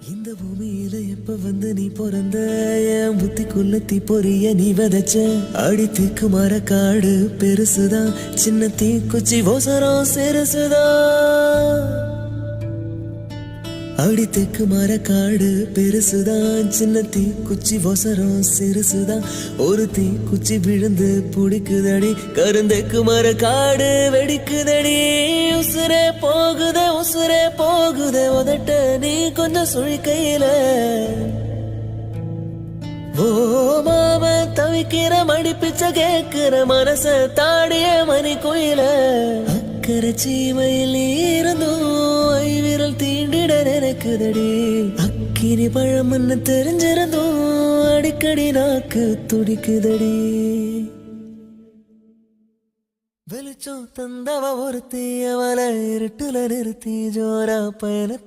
இந்த பூமியில எப்ப வந்து நீ பிறந்த என் புத்திக்குள்ள தீ பொரிய நீ விதைச்ச அடி தீக்கு மர காடு பெருசுதான் சின்ன தீக்குச்சி ஓசரம் சிறுசுதான் அடி தெக்கு மர காடு பெருசுதான் சின்ன தீக்குச்சி ஒசரம் சிறுசுதான் ஒரு தீக்குச்சி விழுந்து புடிக்குதடி கருந்தெக்கு மர காடு வெடிக்குதடி உசுரே போகுதே உதட்ட நீ கொஞ்சம் சுழிக்கையில ஓ மாம தவிக்கிற மடிப்பிச்ச கேக்குற மனச தாடிய மணி கோயில அக்கறை சீமையில் இருந்தும் விரல் தீண்டிட நினைக்குதடி அக்கினி பழம்னு தெரிஞ்சிருந்தும் அடிக்கடி நாக்கு துடிக்குதடி வெளிச்சம் தந்தவ ஒருத்தி அவளை இருட்டுல நிறுத்தி ஜோரா பயணத்தை